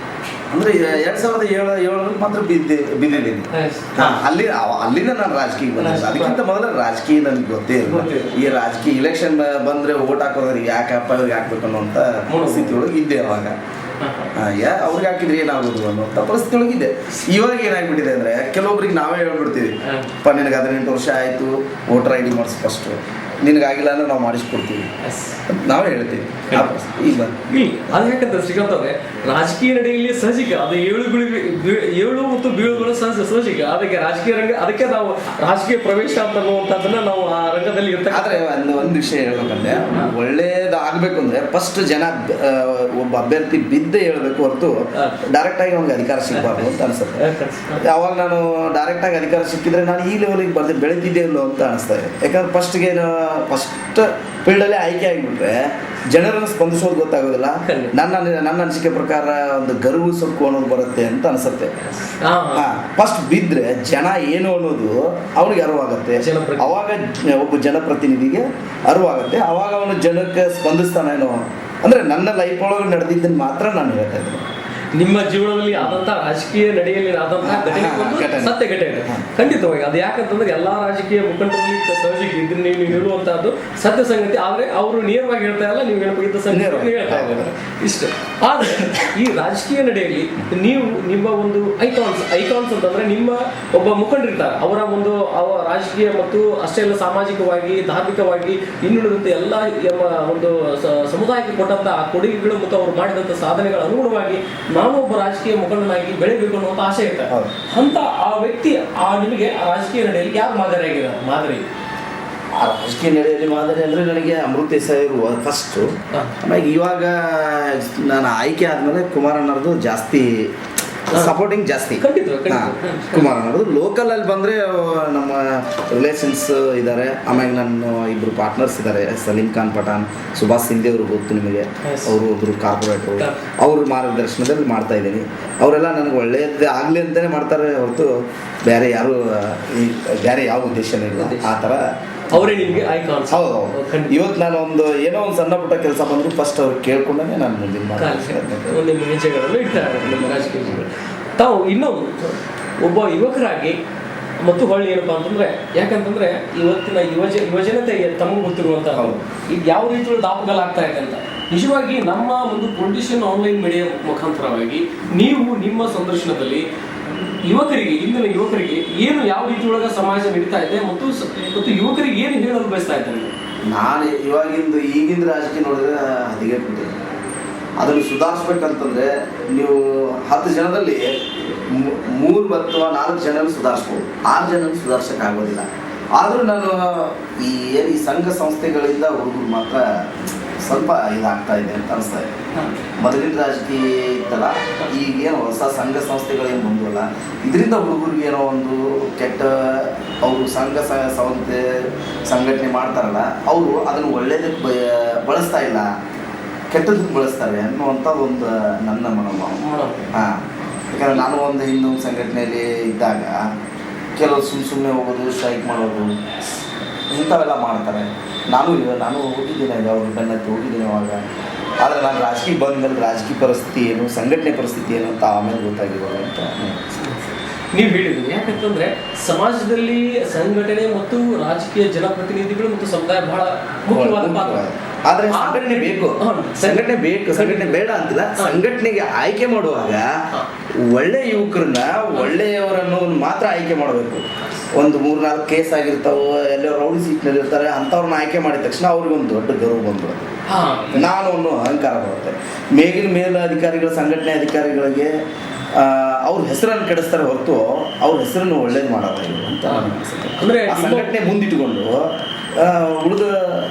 ಅಂದರೆ 2007 ಮಾತ್ರ ಬಿದ್ದಿದ್ದೀನಿ. ಅಲ್ಲಿಂದ ನಾನು ರಾಜಕೀಯ ಬಂದಿದ್ದೆ. ಅದಕ್ಕಿಂತ ಮೊದಲು ರಾಜಕೀಯ ನನಗೆ ಗೊತ್ತೇ ಇಲ್ಲ. ಈ ರಾಜಕೀಯ ಇಲೆಕ್ಷನ್ ಬಂದರೆ ಓಟ್ ಹಾಕೋದ್ರಿಗೆ ಯಾಕಪ್ಪ ಇವ್ರಿಗೆ ಹಾಕ್ಬೇಕು ಅನ್ನೋಂಥ ಸ್ಥಿತಿ ಒಳಗೆ ಇದ್ದೆ. ಅವಾಗ ಅವ್ರಿಗೆ ಹಾಕಿದ್ರೆ ಏನಾಗೋದು ಅನ್ನೋಂಥ ಪರಿಸ್ಥಿತಿ ಒಳಗಿದೆ. ಇವಾಗ ಏನಾಗ್ಬಿಟ್ಟಿದೆ ಅಂದರೆ ಕೆಲವೊಬ್ರಿಗೆ ನಾವೇ ಹೇಳ್ಬಿಡ್ತೀವಿ, ನಿನಗೆ 18 ವರ್ಷ ಆಯಿತು, ವೋಟರ್ ID ಮಾಡಿಸಿ ಫಸ್ಟು, ನಿನಗಾಗಿಲ್ಲ ಅಂದ್ರೆ ನಾವು ಮಾಡಿಸ್ಕೊಡ್ತೀವಿ, ನಾವೇ ಹೇಳ್ತೀವಿ. ಈಗ ಅದು ಯಾಕಂದ್ರೆ ಶ್ರೀಕಾಂತ್ ಅವರೇ, ರಾಜಕೀಯ ನಡೆಯಲ್ಲಿ ಸಹಜಿಕ ಅದು ಏಳು ಮತ್ತು ಬೀಳುಗಳು ಸಹಜಿಕ. ಅದಕ್ಕೆ ರಾಜಕೀಯ ರಂಗ, ಅದಕ್ಕೆ ನಾವು ರಾಜಕೀಯ ಪ್ರವೇಶ ಅಂತ ಅನ್ನುವಂಥದ್ದನ್ನ ನಾವು ಆ ರಂಗದಲ್ಲಿ ಇರ್ತೇವೆ. ಆದರೆ ಒಂದು ವಿಷಯ ಹೇಳ್ಬೇಕಂದ್ರೆ, ಒಳ್ಳೇದಾಗಬೇಕು ಅಂದರೆ ಫಸ್ಟ್ ಜನ ಒಬ್ಬ ಅಭ್ಯರ್ಥಿ ಬಿದ್ದೇ ಹೇಳ್ಬೇಕು ಹೊರತು ಡೈರೆಕ್ಟಾಗಿ ನಮ್ಗೆ ಅಧಿಕಾರ ಸಿಗಬಾರ್ದು ಅಂತ ಅನಿಸುತ್ತೆ. ಯಾವಾಗ ನಾನು ಡೈರೆಕ್ಟಾಗಿ ಅಧಿಕಾರ ಸಿಕ್ಕಿದ್ರೆ ನಾನು ಈ ಲೆವೆಲಿಗೆ ಬೆಳೀತಿದ್ದೆ ಇಲ್ಲೋ ಅಂತ ಅನಿಸ್ತಾ ಇದೆ. ಯಾಕಂದ್ರೆ ಫಸ್ಟ್ ಫೀಲ್ಡಲ್ಲೇ ಆಯ್ಕೆ ಆಗಿಬಿಟ್ರೆ ಜನರನ್ನು ಸ್ಪಂದಿಸೋದು ಗೊತ್ತಾಗೋದಿಲ್ಲ. ನನ್ನ ಅನಿಸಿಕೆ ಪ್ರಕಾರ ಒಂದು ಗರ್ವ ಸೊಕ್ಕು ಅನ್ನೋದು ಬರುತ್ತೆ ಅಂತ ಅನಿಸುತ್ತೆ. ಫಸ್ಟ್ ಬಿದ್ದರೆ ಜನ ಏನು ಅನ್ನೋದು ಅವ್ರಿಗೆ ಅರಿವಾಗುತ್ತೆ. ಅವಾಗ ಒಬ್ಬ ಜನಪ್ರತಿನಿಧಿಗೆ ಅರಿವಾಗುತ್ತೆ. ಅವಾಗ ಅವನು ಜನಕ್ಕೆ ಸ್ಪಂದಿಸ್ತಾನೇನೋ ಅಂದರೆ ನನ್ನ ಲೈಫ್ ಒಳಗೆ ನಡೆದಿದ್ದನ್ನು ಮಾತ್ರ ನಾನು ಹೇಳ್ತಾ ಇದ್ದೀನಿ. ನಿಮ್ಮ ಜೀವನದಲ್ಲಿ ಆದಂತಹ ರಾಜಕೀಯ ನಡೆಯಲ್ಲಿ ಆದಂತಹ ಸತ್ಯ ಘಟನೆ ಖಂಡಿತವಾಗಿ. ಅದು ಯಾಕಂತಂದ್ರೆ ಎಲ್ಲಾ ರಾಜಕೀಯ ಮುಖಂಡರಲ್ಲಿ ಸಹಜಿಗೆ ಇದ್ರೆ ನೀವು ಹೇಳುವಂತಹದ್ದು ಸತ್ಯ ಸಂಗತಿ. ಆದ್ರೆ ಅವರು ನೇರವಾಗಿ ಹೇಳ್ತಾ ಇಲ್ಲ, ನೀವು ಹೇಳಬೇಕಿದ್ದ ಸಂಗತಿ ಹೇಳ್ತಾ ಇದ್ದಾರೆ ಇಷ್ಟು. ಆದ್ರೆ ಈ ರಾಜಕೀಯ ನಡೆಯಲ್ಲಿ ನೀವು ನಿಮ್ಮ ಒಂದು ಐಕಾನ್ಸ್ ಅಂತಂದ್ರೆ ನಿಮ್ಮ ಒಬ್ಬ ಮುಖಂಡರಿರ್ತಾರೆ, ಅವರ ರಾಜಕೀಯ ಮತ್ತು ಅಷ್ಟೇ ಅಲ್ಲ ಸಾಮಾಜಿಕವಾಗಿ, ಧಾರ್ಮಿಕವಾಗಿ, ಇನ್ನುಳಿದಂತೆ ಎಲ್ಲ ಒಂದು ಸಮುದಾಯಕ್ಕೆ ಕೊಟ್ಟಂತ ಕೊಡುಗೆಗಳು ಮತ್ತು ಅವರು ಮಾಡಿದಂಥ ಸಾಧನೆಗಳ ಅನುಗುಣವಾಗಿ ನಾನು ಒಬ್ಬ ರಾಜಕೀಯ ಮುಖಂಡನಾಗಿ ಬೆಳೆಯಬೇಕು ಅನ್ನುವಂಥ ಆಸೆ ಇರ್ತಾರೆ. ಅಂತ ಆ ವ್ಯಕ್ತಿ ನಿಮಗೆ ರಾಜಕೀಯ ನಡೆಯಲ್ಲಿ ಯಾರು ಮಾದರಿ? ಆ ರಾಜಕೀಯ ನಡೆಯಲ್ಲಿ ಮಾದರಿ ಅಂದರೆ ನನಗೆ ಅಮೃತ ದೇಸಾಯಿ ಫಸ್ಟು. ಆಮೇಲೆ ಇವಾಗ ನಾನು ಆಯ್ಕೆ ಆದಮೇಲೆ ಕುಮಾರಣ್ಣವ್ರದ್ದು ಜಾಸ್ತಿ ಸಪೋರ್ಟಿಂಗ್ ಜಾಸ್ತಿ. ಕುಮಾರಣ್ಣವ್ರದ್ದು ಲೋಕಲಲ್ಲಿ ಬಂದರೆ ನಮ್ಮ ರಿಲೇಷನ್ಸ್ ಇದ್ದಾರೆ. ಆಮೇಲೆ ನನ್ನ ಇಬ್ಬರು ಪಾರ್ಟ್ನರ್ಸ್ ಇದ್ದಾರೆ, ಸಲೀಂ ಖಾನ್ ಪಠಾಣ್, ಸುಭಾಷ್ ಸಿಂಧೆ ಅವರು ಗೊತ್ತು ನಿಮಗೆ. ಅವರು ಒಬ್ಬರು ಕಾರ್ಪೊರೇಟ್ರು, ಅವ್ರ ಮಾರ್ಗದರ್ಶನದಲ್ಲಿ ಮಾಡ್ತಾ ಇದ್ದೀನಿ. ಅವರೆಲ್ಲ ನನಗೆ ಒಳ್ಳೆಯದು ಆಗಲಿ ಅಂತಲೇ ಮಾಡ್ತಾರೆ ಹೊರತು ಬೇರೆ ಯಾವ ಉದ್ದೇಶನೂ ಇಲ್ಲ. ಆ ಥರ ಅವರೇ ನಿಮಗೆ ಐಕಾನ್ಸ್. ಹೌದು. ಇವತ್ತು ನಾನು ಏನೋ ಒಂದು ಸಣ್ಣ ಪುಟ್ಟ ಕೆಲಸ ಬಂದರೂ ಫಸ್ಟ್ ಅವ್ರಿಗೆ ಕೇಳ್ಕೊಂಡೇ ನಾನು ಮುಂದಿನ ನಿಮ್ಮ ಹೆಜ್ಜೆಗಳನ್ನು ಇಡ್ತಾರೆ ನಿಮ್ಮ ರಾಜಕೀಯ. ತಾವು ಇನ್ನೊಂದು ಒಬ್ಬ ಯುವಕರಾಗಿ ಮತ್ತು ಹೊಳ್ಳಿ ಏನಪ್ಪಾ ಅಂತಂದ್ರೆ, ಯಾಕಂತಂದ್ರೆ ಇವತ್ತಿನ ಯುವಜನತೆಗೆ ತಮಗೆ ಗೊತ್ತಿರುವಂತಹ ಈಗ ಯಾವ ರೀತಿಯಲ್ಲಿ ದಾಪುಗಾಲಾಗ್ತಾ ಇದೆ ಅಂತ ನಿಜವಾಗಿ ನಮ್ಮ ಒಂದು ಪೊಲಿಟಿಷಿಯನ್ ಆನ್ಲೈನ್ ಮೀಡಿಯಾ ಮುಖಾಂತರವಾಗಿ ನೀವು ನಿಮ್ಮ ಸಂದರ್ಶನದಲ್ಲಿ ಇಂದಿನ ಯುವಕರಿಗೆ ಏನು ಯಾವ ರೀತಿ ಒಳಗೆ ಸಮಾಜ ನಡೀತಾ ಇದೆ ಮತ್ತು ಯುವಕರಿಗೆ ಏನು ಹೇಳಲು ಬಯಸ್ತಾ ಇದ್ದಾರೆ? ನಾನು ಈಗಿನ ರಾಜಕೀಯ ನೋಡಿದ್ರೆ ಹದಿಗೆಟ್ಟಿದೆ. ಅದನ್ನು ಸುಧಾರಿಸ್ಬೇಕಂತಂದ್ರೆ ನೀವು 10 ಜನದಲ್ಲಿ 3 ಅಥವಾ 4 ಜನರು ಸುಧಾರಿಸ್ಬೋದು, 6 ಜನರು ಸುಧಾರಿಸೋಕ್ಕಾಗೋದಿಲ್ಲ. ಆದರೂ ನಾನು ಈ ಸಂಘ ಸಂಸ್ಥೆಗಳಿಂದ ಹುಡುಗರು ಮಾತ್ರ ಸ್ವಲ್ಪ ಇದಾಗ್ತಾ ಇದೆ ಅಂತ ಅನಿಸ್ತಾ ಇದೆ. ಮೊದಲಿನ ರಾಜಕೀಯ ಇತ್ತಲ್ಲ, ಈಗೇನು ಹೊಸ ಸಂಘ ಸಂಸ್ಥೆಗಳೇನು ಬಂದವಲ್ಲ, ಇದರಿಂದ ಹುಡುಗರಿಗೆ ಏನೋ ಒಂದು ಕೆಟ್ಟ ಅವರು ಸಂಘಟನೆ ಮಾಡ್ತಾರಲ್ಲ, ಅವರು ಅದನ್ನು ಒಳ್ಳೇದಕ್ಕೆ ಬಳಸ್ತಾ ಇಲ್ಲ, ಕೆಟ್ಟದಕ್ಕೆ ಬಳಸ್ತಾರೆ ಅನ್ನುವಂಥ ಒಂದು ನನ್ನ ಮನೋಭಾವ. ಯಾಕಂದರೆ ನಾನು ಇನ್ನೊಂದು ಸಂಘಟನೆಯಲ್ಲಿ ಇದ್ದಾಗ ಕೆಲವರು ಸುಮ್ಮನೆ ಹೋಗೋದು, ಸ್ಟ್ರೈಕ್ ಮಾಡೋದು, ಇಂಥವೆಲ್ಲ ಮಾಡ್ತಾರೆ. ನಾನು ಹೋಗಿದ್ದೀನಿ, ಅವ್ರ ಬೆನ್ನತ್ತಿ ಹೋಗಿದ್ದೀನಿ ಅವಾಗ. ಆದರೆ ನಾನು ರಾಜಕೀಯ ಬಂದಮೇಲೆ ರಾಜಕೀಯ ಪರಿಸ್ಥಿತಿ ಏನು, ಸಂಘಟನೆ ಪರಿಸ್ಥಿತಿ ಏನು ಅಂತ ಆಮೇಲೆ ಗೊತ್ತಾಗಿರೋದು ಅಂತ ನೀವು ಹೇಳಿದ್ರಿ. ಯಾಕಂತಂದ್ರೆ ಸಮಾಜದಲ್ಲಿ ಸಂಘಟನೆ ಮತ್ತು ರಾಜಕೀಯ ಜನಪ್ರತಿನಿಧಿಗಳು ಮತ್ತು ಸಮುದಾಯ ಬಹಳ ಮುಖ್ಯವಾದ ಪಾತ್ರ. ಆದರೆ ಸಂಘಟನೆ ಬೇಕು, ಸಂಘಟನೆ ಬೇಡ ಅಂತಿಲ್ಲ. ಸಂಘಟನೆಗೆ ಆಯ್ಕೆ ಮಾಡುವಾಗ ಒಳ್ಳೆ ಯುವಕರನ್ನ, ಒಳ್ಳೆಯವರನ್ನು ಮಾತ್ರ ಆಯ್ಕೆ ಮಾಡಬೇಕು. ಒಂದು 3-4 ಕೇಸ್ ಆಗಿರ್ತಾವೆ, ಎಲ್ಲೋ ರೌಡಿ ಸೀಟ್ನಲ್ಲಿ ಇರ್ತಾರೆ, ಅಂಥವ್ರನ್ನ ಆಯ್ಕೆ ಮಾಡಿದ ತಕ್ಷಣ ಅವ್ರಿಗೆ ಒಂದು ದೊಡ್ಡ ಗೌರವ ಬಂದ್ಬಿಡುತ್ತೆ, ನಾನು ಅನ್ನೋ ಅಹಂಕಾರ ಬರುತ್ತೆ. ಮೇಲಿನ ಅಧಿಕಾರಿಗಳು, ಸಂಘಟನೆ ಅಧಿಕಾರಿಗಳಿಗೆ ಅವ್ರ ಹೆಸರನ್ನು ಕೆಡಿಸ್ತಾರೆ ಹೊರತು ಅವ್ರ ಹೆಸರನ್ನು ಒಳ್ಳೇದು ಮಾಡಲ್ಲ ಇವರು ಅಂತ ಅಂದ್ರೆ ಆ ಸಂಘಟನೆ ಮುಂದಿಟ್ಟುಕೊಂಡು ಉಳಿದ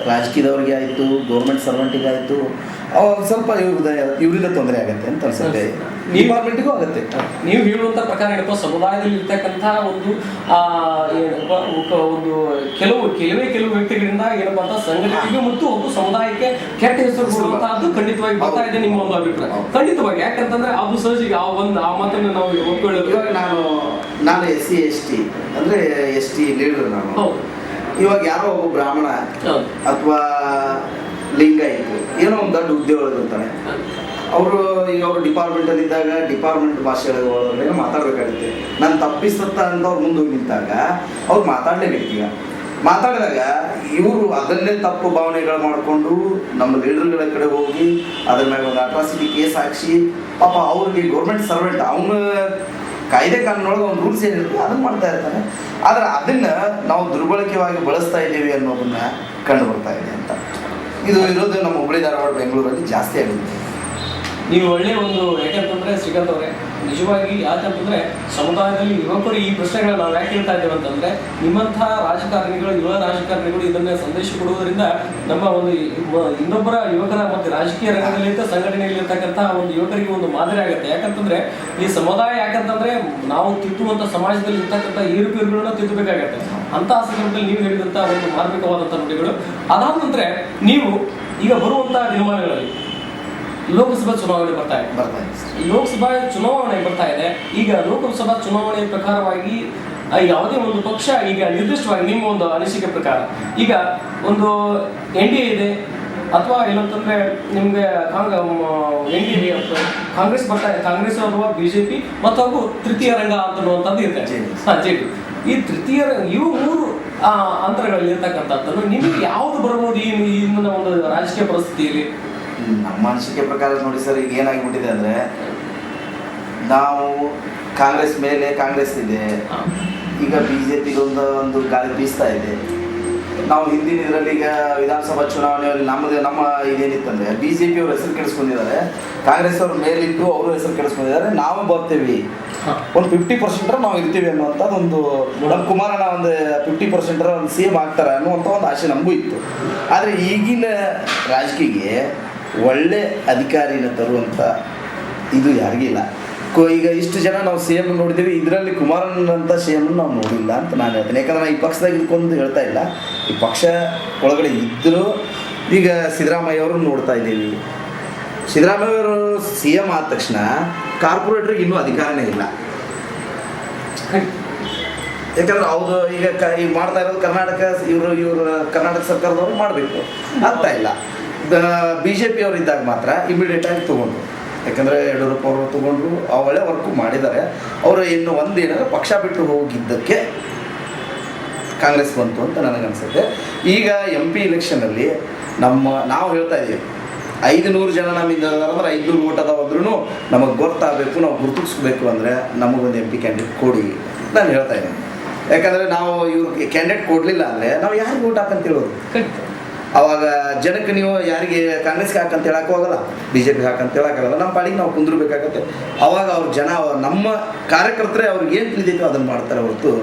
ರಾಜಕೀಯದವ್ರಿಗೆ ಆಯಿತು, ಗೌರ್ಮೆಂಟ್ ಸರ್ವೆಂಟಿಗೆ ಆಯಿತು, ಸ್ವಲ್ಪ ಇವರಿಂದ ತೊಂದರೆ ಆಗುತ್ತೆ ಅಂತ ಅನ್ಸುತ್ತೆ. ಡಿಪಾರ್ಟ್ಮೆಂಟಿಗೂ ಆಗುತ್ತೆ. ನೀವು ಹೇಳುವಂಥ ಪ್ರಕಾರ ಏನಪ್ಪ, ಸಮುದಾಯದಲ್ಲಿ ಇರ್ತಕ್ಕಂಥ ಒಂದು ಒಂದು ಕೆಲವು ವ್ಯಕ್ತಿಗಳಿಂದ ಏನಪ್ಪ ಅಂತ ಸಂಘಟನೆಗೆ ಮತ್ತು ಒಂದು ಸಮುದಾಯಕ್ಕೆ ಕೆಟ್ಟ ಹೆಸರು ಬರುವಂತಹದ್ದು ಖಂಡಿತವಾಗಿ ಬರ್ತಾ ಇದೆ ನಿಮ್ಮ ಒಂದು ಅಭಿಪ್ರಾಯ? ಖಂಡಿತವಾಗಿ. ಯಾಕಂತಂದ್ರೆ ಅದು ಸಹಜಿಗೆ ಆ ಮಾತನ್ನು ನಾವು ಒಪ್ಕೊಳ್ಳೋದು. ಇವಾಗ ನಾನು SC/ST ಅಂದರೆ ST ಲೀಡರ್ ನಾನು. ಇವಾಗ ಯಾರೋ ಒಬ್ಬ ಬ್ರಾಹ್ಮಣ ಅಥವಾ ಲಿಂಗಾಯಿತು ಏನೋ ಒಂದು ದೊಡ್ಡ ಉದ್ಯೋಗದಲ್ಲಿರ್ತಾನೆ, ಅವರು ಈಗ ಅವರು ಡಿಪಾರ್ಟ್ಮೆಂಟಲ್ಲಿ ಇದ್ದಾಗ ಡಿಪಾರ್ಟ್ಮೆಂಟ್ ಭಾಷೆಗಳೊಳಗೆ ಮಾತಾಡಬೇಕಾಗುತ್ತೆ. ನಾನು ತಪ್ಪಿಸತ್ತ ಅಂತ ಅವ್ರು ಮುಂದೆ ಹೋಗಿ ನಿಂತಾಗ ಅವ್ರು ಮಾತಾಡಲೇಬೇಕು. ಈಗ ಮಾತಾಡಿದಾಗ ಇವರು ಅದನ್ನೇ ತಪ್ಪು ಭಾವನೆಗಳು ಮಾಡಿಕೊಂಡು ನಮ್ಮ ಲೀಡರ್ಗಳ ಕಡೆ ಹೋಗಿ ಅದ್ರ ಮೇಲೆ ಒಂದು ಅಟ್ರಾಸಿಟಿ ಕೇಸ್ ಹಾಕ್ಸಿ, ಪಾಪ ಅವ್ರಿಗೆ ಗೌರ್ಮೆಂಟ್ ಸರ್ವೆಂಟ್ ಅವನ ಕಾಯ್ದೆ ಕಾನೂನೊಳಗೆ ಒಂದು ರೂಲ್ಸ್ ಏನಿರುತ್ತೆ ಅದನ್ನು ಮಾಡ್ತಾ ಇರ್ತಾನೆ. ಆದರೆ ಅದನ್ನು ನಾವು ದುರ್ಬಳಕೆವಾಗಿ ಬಳಸ್ತಾ ಇದ್ದೀವಿ ಅನ್ನೋದನ್ನ ಕಂಡು ಬರ್ತಾ ಇದೆ ಅಂತ. ಇದು ಇರೋದು ನಮ್ಮ ಹುಬ್ಬಳ್ಳಿ, ಧಾರವಾಡ, ಬೆಂಗಳೂರಲ್ಲಿ ಜಾಸ್ತಿ ಆಗುತ್ತೆ. ನೀವು ಒಳ್ಳೆಯ ಒಂದು, ಯಾಕಂತಂದರೆ ಶ್ರೀಕಾಂತ್ ಅವರೇ, ನಿಜವಾಗಿ ಯಾಕಂತಂದರೆ ಸಮುದಾಯದಲ್ಲಿ ಯುವಕರು ಈ ಪ್ರಶ್ನೆಗಳನ್ನ ನಾವು ಯಾಕೆ ಹೇಳ್ತಾ ಇದ್ದೇವೆ ಅಂತಂದರೆ, ನಿಮ್ಮಂಥ ರಾಜಕಾರಣಿಗಳು, ಯುವ ರಾಜಕಾರಣಿಗಳು ಇದನ್ನೇ ಸಂದೇಶ ಕೊಡುವುದರಿಂದ ನಮ್ಮ ಒಂದು ಇನ್ನೊಬ್ಬರ ಯುವಕರ ಮತ್ತು ರಾಜಕೀಯ ರಂಗದಲ್ಲಿದ್ದ ಸಂಘಟನೆಯಲ್ಲಿರ್ತಕ್ಕಂಥ ಒಂದು ಯುವಕರಿಗೆ ಒಂದು ಮಾದರಿ ಆಗುತ್ತೆ. ಯಾಕಂತಂದರೆ ಈ ಸಮುದಾಯ ಯಾಕಂತಂದರೆ ನಾವು ತಿದ್ದುವಂಥ ಸಮಾಜದಲ್ಲಿ ಇರ್ತಕ್ಕಂಥ ಏರುಪೇರುಗಳನ್ನ ತಿದ್ದಬೇಕಾಗತ್ತೆ. ಅಂತಹ ಸಂದರ್ಭದಲ್ಲಿ ನೀವು ಹೇಳಿದಂಥ ಒಂದು ಮಾರ್ಮಿಕವಾದಂಥ ನುಡಿಗಳು. ಅದಾದ ನಂತರ ನೀವು ಈಗ ಬರುವಂಥ ದಿನಮಾನಗಳಲ್ಲಿ ಲೋಕಸಭಾ ಚುನಾವಣೆ ಬರ್ತಾ ಇದೆ. ಲೋಕಸಭಾ ಚುನಾವಣೆ ಬರ್ತಾ ಇದೆ. ಈಗ ಲೋಕಸಭಾ ಚುನಾವಣೆಯ ಪ್ರಕಾರವಾಗಿ ಯಾವುದೇ ಒಂದು ಪಕ್ಷ ಈಗ ನಿರ್ದಿಷ್ಟವಾಗಿ ನಿಮ್ಮ ಒಂದು ಅನಿಸಿಕೆ ಪ್ರಕಾರ ಈಗ ಒಂದು NDA ಇದೆ, ಅಥವಾ ಏನಂತಂದ್ರೆ ನಿಮಗೆ NDA ಕಾಂಗ್ರೆಸ್ ಬರ್ತಾ ಇದೆ, ಕಾಂಗ್ರೆಸ್ ಅಥವಾ BJP ಮತ್ತು ಹಾಗೂ ತೃತೀಯ ರಂಗ ಅಂತನ್ನುವಂಥದ್ದು ಇದೆ. JD. ಈ ತೃತೀಯ ಇವು ಮೂರು ಅಂತರಗಳಲ್ಲಿ ಇರ್ತಕ್ಕಂಥದ್ದನ್ನು ನಿಮಗೆ ಯಾವುದು ಬರ್ಬೋದು ಈ ಇಂದಿನ ಒಂದು ರಾಜಕೀಯ ಪರಿಸ್ಥಿತಿಯಲ್ಲಿ? ನಮ್ಮ ಅನಿಸಿಕೆ ಪ್ರಕಾರ ನೋಡಿ ಸರ್, ಈಗ ಏನಾಗಿಬಿಟ್ಟಿದೆ ಅಂದರೆ, ನಾವು ಕಾಂಗ್ರೆಸ್ ಮೇಲೆ ಕಾಂಗ್ರೆಸ್ ಇದೆ, ಈಗ BJP ಒಂದು ಗಾಳಿ ಬೀಸ್ತಾ ಇದೆ. ನಾವು ಹಿಂದಿನ ಇದರಲ್ಲಿ ಈಗ ವಿಧಾನಸಭಾ ಚುನಾವಣೆಯಲ್ಲಿ ನಮ್ಮ ಇದೇನಿತ್ತಂದರೆ BJP ಅವ್ರ ಹೆಸರು ಕೆಡಿಸ್ಕೊಂಡಿದ್ದಾರೆ, ಕಾಂಗ್ರೆಸ್ ಅವ್ರ ಮೇಲಿದ್ದು ಅವರು ಹೆಸರು ಕೆಡಿಸ್ಕೊಂಡಿದ್ದಾರೆ, ನಾವು ಬರ್ತೀವಿ ಒಂದು 50% ನಾವು ಇರ್ತೀವಿ ಅನ್ನುವಂಥದ್ದು ಒಂದು, ನಮ್ಮ ಕುಮಾರಣ್ಣ ಒಂದು 50% ಒಂದು CM ಆಗ್ತಾರೆ ಅನ್ನುವಂಥ ಒಂದು ಆಸೆ ನಮಗೂ ಇತ್ತು. ಆದರೆ ಈಗಿನ ರಾಜಕೀಯಕ್ಕೆ ಒಳ್ಳೆ ಅಧಿಕಾರಿನ ತರುವಂಥ ಇದು ಯಾರಿಗಿಲ್ಲ. ಈಗ ಇಷ್ಟು ಜನ ನಾವು CM ನೋಡಿದ್ದೀವಿ, ಇದರಲ್ಲಿ ಕುಮಾರಣ್ಣಂಥ CM ನಾವು ನೋಡಿಲ್ಲ ಅಂತ ನಾನು ಹೇಳ್ತೇನೆ. ಯಾಕಂದ್ರೆ ನಾನು ಈ ಪಕ್ಷದಾಗ ಇದ್ಕೊಂಡು ಹೇಳ್ತಾ ಇಲ್ಲ, ಈ ಪಕ್ಷ ಒಳಗಡೆ ಇದ್ದರೂ ಈಗ ಸಿದ್ದರಾಮಯ್ಯ ಅವರು ನೋಡ್ತಾ ಇದ್ದೀವಿ. ಸಿದ್ದರಾಮಯ್ಯ ಅವರು CM ಆದ ತಕ್ಷಣ ಕಾರ್ಪೊರೇಟ್ರಿಗೆ ಇನ್ನೂ ಅಧಿಕಾರನೇ ಇಲ್ಲ. ಯಾಕಂದ್ರೆ ಅವರು ಈಗ ಮಾಡ್ತಾ ಇರೋದು ಇವರು ಕರ್ನಾಟಕ ಸರ್ಕಾರದವರು ಮಾಡಬೇಕು, ಆಗ್ತಾ ಇಲ್ಲ. BJP ಅವರು ಇದ್ದಾಗ ಮಾತ್ರ ಇಮಿಡಿಯೇಟಾಗಿ ತೊಗೊಂಡ್ರು. ಯಾಕಂದರೆ ಯಡಿಯೂರಪ್ಪ ಅವರು ತೊಗೊಂಡ್ರು, ಒಳ್ಳೆ ವರ್ಕು ಮಾಡಿದ್ದಾರೆ. ಅವರು ಇನ್ನು ಒಂದೇನಾದ್ರು ಪಕ್ಷ ಬಿಟ್ಟು ಹೋಗಿದ್ದಕ್ಕೆ ಕಾಂಗ್ರೆಸ್ ಬಂತು ಅಂತ ನನಗನ್ಸುತ್ತೆ. ಈಗ MP ಇಲೆಕ್ಷನಲ್ಲಿ ನಾವು ಹೇಳ್ತಾ ಇದ್ದೀವಿ, 500 ಜನ ನಮ್ಮಿಂದ ಅಂದ್ರೆ 500 ಓಟ್ ಅದಾವಂದ್ರೂ ನಮಗೆ ಗೊತ್ತಾಗಬೇಕು, ನಾವು ಗುರುತಿಸ್ಬೇಕು ಅಂದರೆ ನಮಗೊಂದು MP ಕ್ಯಾಂಡಿಡೇಟ್ ಕೊಡಿ ನಾನು ಹೇಳ್ತಾ ಇದ್ದೀನಿ. ಯಾಕಂದರೆ ನಾವು ಇವ್ರಿಗೆ ಕ್ಯಾಂಡಿಡೇಟ್ ಕೊಡಲಿಲ್ಲ ಅಂದರೆ ನಾವು ಯಾರಿಗೆ ಓಟ್ ಹಾಕಂತ ಹೇಳೋದು? ಅವಾಗ ಜನಕ್ಕೆ ನೀವು ಯಾರಿಗೆ ಕಾಂಗ್ರೆಸ್ಗೆ ಹಾಕಂತ ಹೇಳಕ್ಕೂ ಹೋಗಲ್ಲ, BJP ಹಾಕಂತ ಹೇಳೋಕ್ಕಾಗಲ್ಲ. ನಮ್ಮ ಪಾಡಿಗೆ ನಾವು ಕುಂದಿರ್ಬೇಕಾಗತ್ತೆ. ಅವಾಗ ಅವ್ರ ಜನ ನಮ್ಮ ಕಾರ್ಯಕರ್ತರೇ ಅವ್ರಿಗೆ ಏನು ತಿಳಿದೈತೋ ಅದನ್ನು ಮಾಡ್ತಾರೆ ಹೊರತು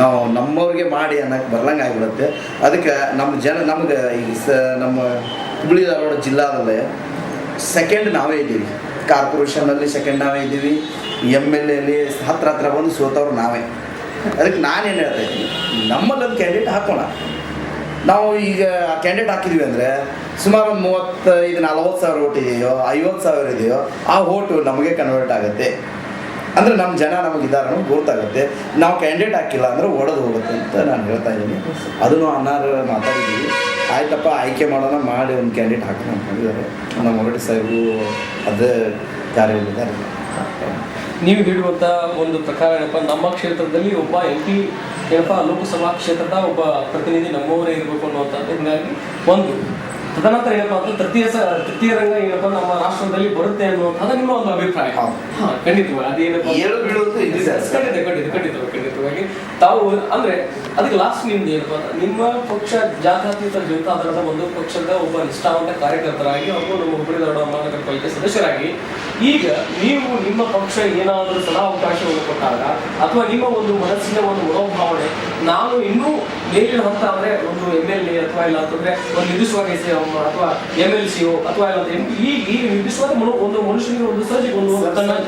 ನಾವು ನಮ್ಮವ್ರಿಗೆ ಮಾಡಿ ಅನ್ನೋಕ್ಕೆ ಬರ್ಲಂಗೆ ಆಗಿಬಿಡುತ್ತೆ. ಅದಕ್ಕೆ ನಮಗೆ ಈ ನಮ್ಮ ಹುಬ್ಬಳ್ಳಿ ಧಾರವಾಡ ಜಿಲ್ಲಾದಲ್ಲೇ ಸೆಕೆಂಡ್ ನಾವೇ ಇದ್ದೀವಿ, ಕಾರ್ಪೊರೇಷನಲ್ಲಿ ಸೆಕೆಂಡ್ ನಾವೇ ಇದ್ದೀವಿ, MLA ಹತ್ರ ಬಂದು ಸೋತವ್ರು ನಾವೇ. ಅದಕ್ಕೆ ನಾನೇನು ಹೇಳ್ತಾ ಇದ್ದೀನಿ, ನಮ್ಮಲ್ಲೊಂದು ಕ್ಯಾಂಡಿಡೇಟ್ ಹಾಕೋಣ. ನಾವು ಈಗ ಕ್ಯಾಂಡಿಡೇಟ್ ಹಾಕಿದ್ವಿ ಅಂದರೆ ಸುಮಾರು ಒಂದು 35-40 ಸಾವಿರ ಓಟ್ ಇದೆಯೋ 50 ಸಾವಿರ ಇದೆಯೋ ಆ ಓಟು ನಮಗೆ ಕನ್ವರ್ಟ್ ಆಗುತ್ತೆ. ಅಂದರೆ ನಮ್ಮ ಜನ ನಮಗಿದ್ದಾರೆ ನಮ್ಗೆ ಗೊತ್ತಾಗುತ್ತೆ. ನಾವು ಕ್ಯಾಂಡಿಡೇಟ್ ಹಾಕಿಲ್ಲ ಅಂದರೆ ಒಡೆದು ಹೋಗುತ್ತೆ ಅಂತ ನಾನು ಹೇಳ್ತಾ ಇದ್ದೀನಿ. ಅದನ್ನು ಅನ್ನಾರು ಮಾತಾಡಿದ್ದೀವಿ. ಆಯ್ತಪ್ಪ ಆಯ್ಕೆ ಮಾಡೋಣ, ಮಾಡಿ ಒಂದು ಕ್ಯಾಂಡಿಡೇಟ್ ಹಾಕೋಣ ಅಂದ್ಕೊಂಡಿದ್ದಾರೆ. ನಮ್ಮ ಹೊರಟಿ ಸಾಹೇಬರು ಅದೇ ಕಾರ್ಯವಿದ್ದಾರೆ. ನೀವು ಹೇಳುವಂಥ ಒಂದು ಪ್ರಕಾರ ಏನಪ್ಪ, ನಮ್ಮ ಕ್ಷೇತ್ರದಲ್ಲಿ ಒಬ್ಬ MP ಏನಪ್ಪ ಲೋಕಸಭಾ ಕ್ಷೇತ್ರದ ಒಬ್ಬ ಪ್ರತಿನಿಧಿ ನಮ್ಮವರೇ ಇರಬೇಕು ಅನ್ನುವಂಥದ್ದು. ಹೀಗಾಗಿ ಒಂದು ತದನಂತರ ಏನಪ್ಪಾ ಅಂತ ತೃತೀಯ ರಂಗ ಏನಪ್ಪಾ ನಮ್ಮ ರಾಷ್ಟ್ರದಲ್ಲಿ ಬರುತ್ತೆ ಅನ್ನುವಂಥದ್ದು ನಿಮ್ಮ ಒಂದು ಅಭಿಪ್ರಾಯ. ಖಂಡಿತವಾಗಿ ಅದೇನಪ್ಪ ಖಂಡಿತವಾಗಿ ತಾವು ಅಂದ್ರೆ ಅದಕ್ಕೆ ಲಾಸ್ಟ್ ನಿಮ್ದು ಏನಪ್ಪಾ ನಿಮ್ಮ ಪಕ್ಷ ಜಾತ್ಯತೀತ ಜನತಾದಳದ ಒಂದು ಪಕ್ಷದ ಒಬ್ಬ ನಿಷ್ಠಾವಂತ ಕಾರ್ಯಕರ್ತರಾಗಿ ಹಾಗೂ ನಮ್ಮ ಹುಬ್ಬಳ್ಳಿ ಧಾರವಾಡ ಮಹಾನಗರ ಪಾಲಿಕೆ ಸದಸ್ಯರಾಗಿ ಈಗ ನೀವು ನಿಮ್ಮ ಪಕ್ಷ ಏನಾದರೂ ಸದಾವಕಾಶವನ್ನು ಕೊಟ್ಟಾಗ ಅಥವಾ ನಿಮ್ಮ ಒಂದು ಮನಸ್ಸಿನ ಒಂದು ಮನೋಭಾವನೆ ನಾನು ಇನ್ನೂ ಮೇಲಿನ ಹಂತ ಅಂದ್ರೆ ಒಂದು MLA ಅಥವಾ ಇಲ್ಲ ಅಂತಂದ್ರೆ ಒಂದು ನಿರ್ದಿಷ್ಟವಾಗಿ ಅಥವಾ MLC ಅಥವಾ ಇಲ್ಲ ಈ ನಿರ್ದಿಷ್ಟವಾದ ಒಂದು ಮನುಷ್ಯನಿಗೆ ಒಂದು ಸಹಜ ಒಂದು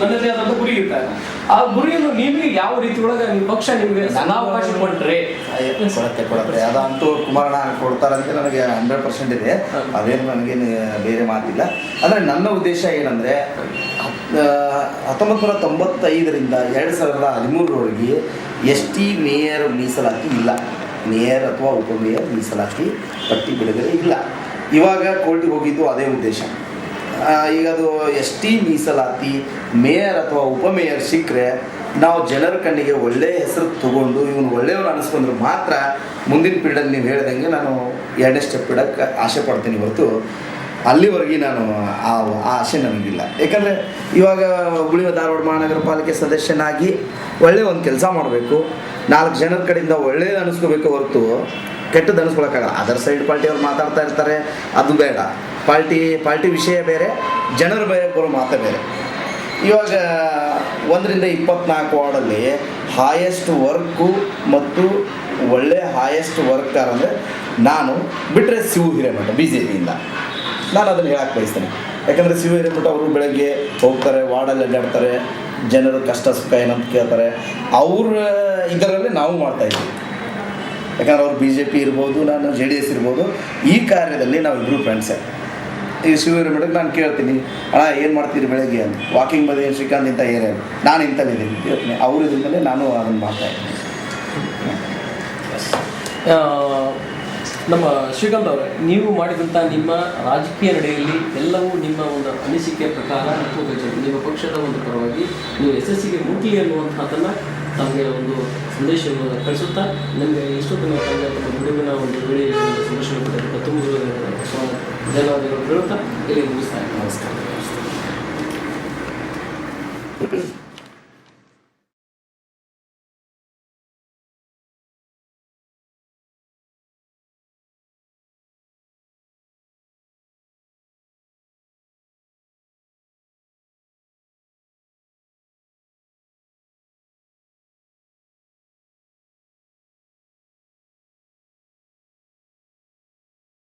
ನನ್ನದೇ ಆದಂತ ಗುರಿ ಇರ್ತಾರೆ. ಆ ಗುರಿಯನ್ನು ನಿಮಗೆ ಯಾವ ರೀತಿ ಒಳಗೆ ನಿಮ್ಮ ಪಕ್ಷ ನಿಮಗೆ ಸದಾವಕಾಶ ಕೊಟ್ಟರೆ ಕೊಡತ್ತೆ ಅದಂತೂ ಕುಮಾರಣ್ಣ ಕೊಡ್ತಾರಂತೆ ನನಗೆ 100% ಇದೆ. ಅದೇನು ನನಗೇನು ಬೇರೆ ಮಾತಿಲ್ಲ. ಅಂದರೆ ನನ್ನ ಉದ್ದೇಶ ಏನಂದರೆ 1995ರಿಂದ 2013ರವರೆಗೆ ST ಮೇಯರ್ ಮೀಸಲಾತಿ ಇಲ್ಲ. ಮೇಯರ್ ಅಥವಾ ಉಪಮೇಯರ್ ಮೀಸಲಾತಿ ಪಟ್ಟಿ ಬಿಡುಗಡೆ ಇಲ್ಲ. ಇವಾಗ ಕೋರ್ಟಿಗೆ ಹೋಗಿದ್ದು ಅದೇ ಉದ್ದೇಶ. ಈಗ ಅದು ST ಮೀಸಲಾತಿ ಮೇಯರ್ ಅಥವಾ ಉಪಮೇಯರ್ ಸಿಕ್ಕರೆ ನಾವು ಜನರ ಕಣ್ಣಿಗೆ ಒಳ್ಳೆಯ ಹೆಸರು ತಗೊಂಡು ಇವನು ಒಳ್ಳೆಯವರು ಅನಿಸ್ಕೊಂಡ್ರೆ ಮಾತ್ರ ಮುಂದಿನ ಪೀರಿಯಡಲ್ಲಿ ನೀವು ಹೇಳ್ದಂಗೆ ನಾನು 2ನೇ ಸ್ಟೆಪ್ ಇಡೋಕ್ಕೆ ಆಸೆ ಪಡ್ತೀನಿ ಹೊರತು ಅಲ್ಲಿವರೆಗೆ ನಾನು ಆ ಆಸೆ ನನಗಿಲ್ಲ. ಯಾಕಂದರೆ ಇವಾಗ ಹುಬ್ಬಳ್ಳಿ ಧಾರವಾಡ ಮಹಾನಗರ ಪಾಲಿಕೆ ಸದಸ್ಯನಾಗಿ ಒಳ್ಳೆಯ ಒಂದು ಕೆಲಸ ಮಾಡಬೇಕು, 4 ಜನರ ಕಡೆಯಿಂದ ಒಳ್ಳೆಯದು ಅನಿಸ್ಕೋಬೇಕು ಹೊರತು ಕೆಟ್ಟದ್ದು ಅನಿಸ್ಕೊಳಕ್ಕಾಗಲ್ಲ. ಅದರ್ ಸೈಡ್ ಪಾರ್ಟಿಯವ್ರು ಮಾತಾಡ್ತಾ ಇರ್ತಾರೆ, ಅದು ಬೇಡ. ಪಾರ್ಟಿ ವಿಷಯ ಬೇರೆ, ಜನರ ಬರೋ ಮಾತೇ ಬೇರೆ. ಇವಾಗ 1ರಿಂದ 24 ವಾರ್ಡಲ್ಲಿ ಹಾಯೆಸ್ಟ್ ವರ್ಕು ಮತ್ತು ಒಳ್ಳೆಯ ಹಾಯೆಸ್ಟ್ ವರ್ಕರ್ ಅಂದರೆ ನಾನು ಬಿಟ್ಟರೆ ಶಿವು ಹಿರೇಮಠ BJPಯಿಂದ. ನಾನು ಅದನ್ನು ಹೇಳಕ್ಕೆ ಬಯಸ್ತೇನೆ. ಯಾಕಂದರೆ ಶಿವು ಹಿರೇಮಠ ಅವರು ಬೆಳಗ್ಗೆ ಹೋಗ್ತಾರೆ, ವಾರ್ಡಲ್ಲಿ ಅಡ್ಡಾಡ್ತಾರೆ, ಜನರ ಕಷ್ಟ ಸುಖ ಏನಂತ ಕೇಳ್ತಾರೆ. ಅವ್ರ ಇದರಲ್ಲೇ ನಾವು ಮಾಡ್ತಾಯಿದ್ದೀವಿ. ಯಾಕಂದ್ರೆ ಅವ್ರು BJP ಇರ್ಬೋದು, ನಾನು JDS ಇರ್ಬೋದು. ಈ ಕಾರ್ಯದಲ್ಲಿ ನಾವಿಬ್ಬರು ಫ್ರೆಂಡ್ಸೇ. ಈ ಶಿವು ಹಿರೇಮಠಕ್ಕೆ ನಾನು ಕೇಳ್ತೀನಿ, ಅಣ್ಣ ಏನು ಮಾಡ್ತೀರಿ ಬೆಳಗ್ಗೆ ಅಂತ. ವಾಕಿಂಗ್ ಬಂದು ಶ್ರೀಕಾಂತ್ ಇಂಥ ಏರಿಯಾ, ನಾನು ಇಂಥಲ್ಲಿದ್ದೀನಿ ಕೇಳ್ತೀನಿ. ಅವ್ರ ಇದರಿಂದಲೇ ನಾನು ಅದನ್ನು ಮಾಡ್ತಾಯಿದ್ದೀನಿ. ನಮ್ಮ ಶ್ರೀಕಾಂತ್ ಅವರೇ, ನೀವು ಮಾಡಿದಂಥ ನಿಮ್ಮ ರಾಜಕೀಯ ನಡೆಯಲ್ಲಿ ಎಲ್ಲವೂ ನಿಮ್ಮ ಒಂದು ಅನಿಸಿಕೆ ಪ್ರಕಾರ ಮತ್ತು ನಿಮ್ಮ ಪಕ್ಷದ ಒಂದು ಪರವಾಗಿ ನೀವು ಯಶಸ್ಸಿಗೆ ಮುಟ್ಲಿ ಅನ್ನುವಂಥದ್ದನ್ನು ತಮಗೆ ಒಂದು ಸಂದೇಶವನ್ನು ಕಳಿಸುತ್ತಾ ನಿಮಗೆ ಇಷ್ಟೊತ್ತಿನ ತಮಗೆ ತಮ್ಮ ಬಿಡುವಿನ ಒಂದು ವೇಳೆ ಸಂದೇಶ ಕೊಟ್ಟಿದ್ದಕ್ಕೆ ತುಂಬ ಧನ್ಯವಾದಗಳು ಹೇಳುತ್ತಾ ಇಲ್ಲಿ ಮುಗಿಸ್ತಾ ಇದ್ದೀನಿ. ನಮಸ್ಕಾರ.